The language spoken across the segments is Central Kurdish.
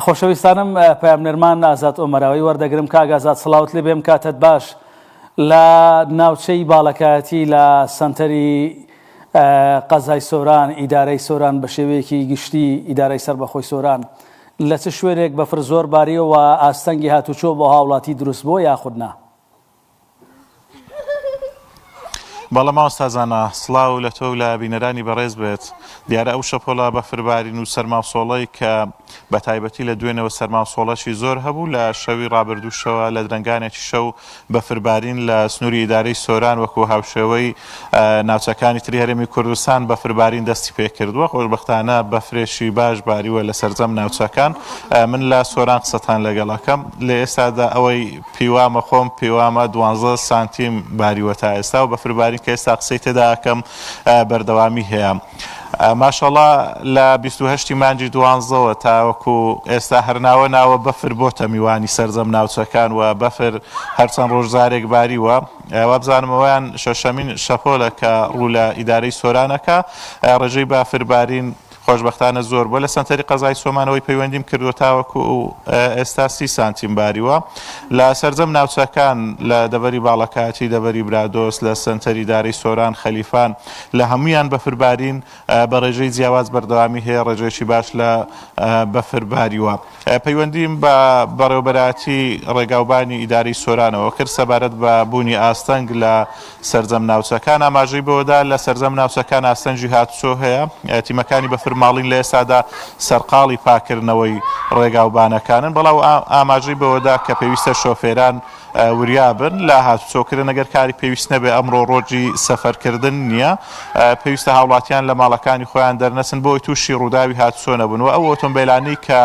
خۆشەویستانم پامنەرمان ئازاد ئۆمەراوی وەردەگرم کاک ئازاد سڵاوت لێ بێم کاتت باش لە ناوچەی باڵەکایەتی لە سەنتەری قەزای سۆران ئیدارەی سۆران بە شێوەیەکی گشتی ئیدارەی سەربەخۆی سۆران لە چ شوێنێک بەفر زۆر باریەوە ئاستەنگی هاتوچۆ بۆ هاوڵاتی دروست بۆ یاخود نا؟ بەڵێ ماوەستازانە سڵاو لە تۆ و لە بینەرانی بەڕێز بێت. دیارە ئەو شەپۆڵە بەفربارین و سەرماوسۆڵەی کە بە تایبەتی لە دوێنەوە سەرماوسۆڵەشی زۆر هەبوو لە شەوی ڕابردووشەوە لە درنگانێکی شەو بەفربارین لە سنووری ئیدارەی سۆران وەکو هاوشێوەی ناوچەکانی تری هەرێمی کوردستان بەفربارین دەستی پێکردووە. خۆشبەختانە بەفرێشی باش باریوە لە سەرجەم ناوچەکان. من لە سۆران قسەتان لەگەڵەکەم. لە ئێستادا ئەوەی پیوامە خۆم پیوامە 12 سانتیم باریوە تا ئێستا و بەفربارین کە ئێستا قسەی تێدا ئەکەم بەردەوامی هەیە. ماشەڵڵا لە 28 مانگی 12ەوە تاوەکو ئێستا هەرناوە ناوە بەفر بۆتە میوانی سەرجەم ناوچەکان و بەفر هەرچەند ڕۆژزارێک باریوە. وابزانم ئەویان شەشەمین شەپۆلە کە ڕوو لە ئیدارەی سۆرانەکە ڕێژەی بافربارین خۆشبەختانە زۆر بۆ لە سەنتەری قەزای سۆمانەوەی پەیوەندیم کردووە تاوەکو ئێستا 30 سانتیم باریوە. لە سەرجەم ناوچەکان لە دەبەری باڵەکایەتی دەبەری برادۆس لە سەنتەری ئیدارەی سۆران خەلیفان لە هەمویان بەفربارین بە ڕێژەی جیاواز بەردەوامی هەیە ڕێژەیەکی باش لە بەفرباریوە. پەیوەندیم بە بەڕێوەبەراتی ڕێگاوبانی ئیدارەی سۆرانەوە کرد سەبارەت بە بوونی ئاستەنگ لە سەرجەم ناوچەکان. ئاماژەی بەوەدا لە سەرجەم ناوچەکان ئاستەنجی هاتوچۆ هەیە. تیمەکانی بەفرماڵین لە ئێستادا سەرقاڵی پاکردنەوەی ڕێگاوبانەکانن، بەڵاو ئاماژەی بەوەدا کە پێویستە شۆفێران وریابن لە هاتوچۆکردن ئەگەر کاری پێویست نەبێ ئەمڕۆ ڕۆژی سەفەرکردن نییە. پێویستە هاوڵاتیان لە ماڵەکانی خۆیان دەرنەچن بۆی تووشی ڕووداوی هاتوچۆ نەبنەوە. ئەو ئۆتۆمبیلانەی کە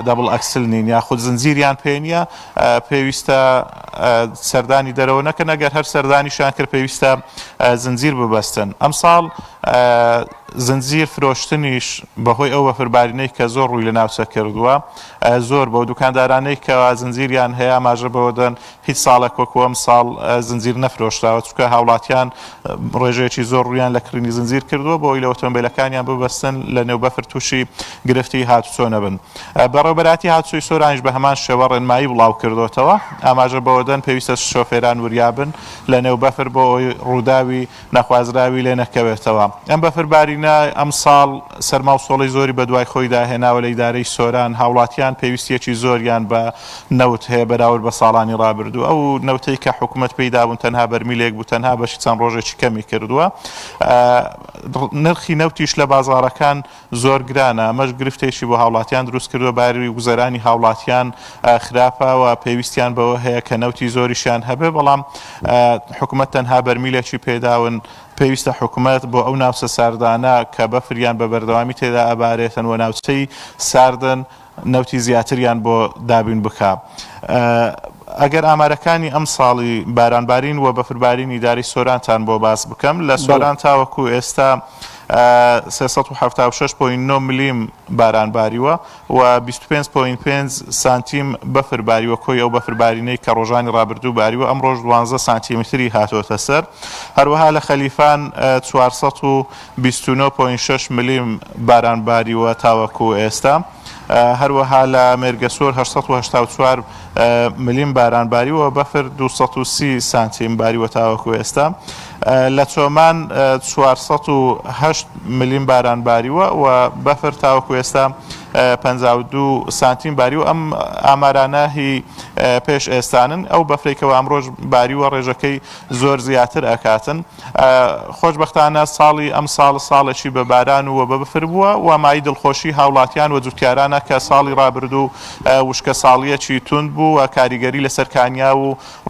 دەبڵ ئەکسل نین یاخود زنجیریان پێ نییە پێویستە سەردانی دەرەوە نەکەن، ئەگەر هەر سەردانیشان کرد پێویستە زنجیر ببەستن. ئەمساڵ زنجیر فرۆشتنیش بەهۆی ئەو بەفربارینەی کە زۆر ڕووی لە ناوچە کردووە زۆر بەو دوکاندارانەی کە زنجیریان هەیە ئاماژە بەوەدەن هیچ ساڵێک وەکو ئەم ساڵ زنجیر نەفرۆشتاوە، چونکە هاوڵاتیان ڕێژەیەکی زۆر ڕوویان لە کڕینی زنجیر کردووە بۆی لە ئۆتۆمبیلەکانیان ببەستن لە نێو بەفر تووشی گرفتی هاتوچۆ نەبن. بەڕێوەبەراتی هاتوچۆی سۆرانیش بە هەمان شێوە ڕێنمایی بڵاو کردوێتەوە. ئاماژە بەوەدەن پێویستە شۆفێران وریابن لە نێو بەفر بۆ ئەوی ڕووداوی نەخوازراوی لێ نەکەوێتەوە. ئەم بەفربارینە ئەم ساڵ سەرماوسۆڵی زۆری بە دوای خۆی داهێناوە لە ئیدارەی سۆران. هاوڵاتیان پێویستیەکی زۆریان بە نەوت هەیە بەراورد بە ساڵانی ڕابردوو. ئەو نەوتەی کە حکوومەت پێیدا بوون تەنها بەرمیلێک بوو، تەنها بەشی چەند ڕۆژێکی کەمی کردووە. نرخی نەوتیش لە بازاڕەکان زۆر گرانە. ئەمەش گرفتێکی بۆ هاوڵاتیان دروست کردووە، باری گوزەرانی هاوڵاتیان خراپەوە پێویستیان بەوە هەیە کە نەوتی زۆریشیان هەبێ، بەڵام حکوومەت تەنها بەرمیلێکی پێداون. پێویستە حکوومەت بۆ ئەو ناوچە ساردانە کە بەفریان بە بەردەوامی تێدا ئەبارێتن و ناوچەی ساردن نەوتی زیاتریان بۆ دابین بکە. ئەگەر ئامارەکانی ئەم ساڵی بارانبارین و بەفربارین ئیدارەی سۆرانتان بۆ باس بکەم، لە سۆران تاوەکو ئێستا 376.9 ملیم باران باریوە و 25.5 سانتیم بەفر باریوە کۆی ئەو بەفربارینەی کە ڕۆژانی ڕابردوو باریوە. ئەم ڕۆژ 12 سانتیمتری هاتوۆتە سەر. هەروەها لە خەلیفان 429.6 ملیم باران باریوە تاوەکو ئێستا. هەروەها لە مێرگەسۆر 884 ملیم باران باریوە بەفر 230 سانتیم باریوە تاوەکو ئێستا. لە چۆمان 408 ملیم باران باریوە و بەفر تاوەکو ئێستا 52 سانتیم باریوە. ئەم ئامارانە هی پێش ئێستانن. ئەو بەفرێکەوە ئەمڕۆژ باریوە ڕێژەکەی زۆر زیاتر ئەکاتن. خۆشبەختانە ساڵی ئەم ساڵێکی بە باران و بە بەفر بووە و مای دڵخۆشی هاوڵاتیان و جوتیارانە کە ساڵی ڕابردوو وشکە ساڵیەکی تند بوو و کاریگەری لەسەر کانیا و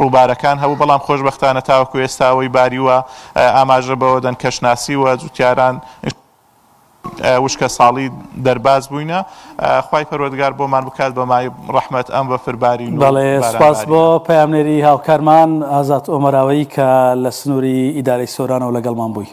ڕووبارەکان هەبوو، بەڵام خۆشبەختانە تاوەکو ئێستاەوەی باریوە ئاماژە بەوەدەن کەشناسی و جوتیاران وشکە ساڵی دەرباز بووینە. خوای پەروەردگار بۆمان بکات بە مای ڕەحمەت ئەم بەفربارین. بەڵێ سوپاس بۆ پەیامنێری هاوکارمان ئازاد ئۆمەراوی کە لە سنووری ئیدارەی سۆرانەوە لەگەڵمان بووی.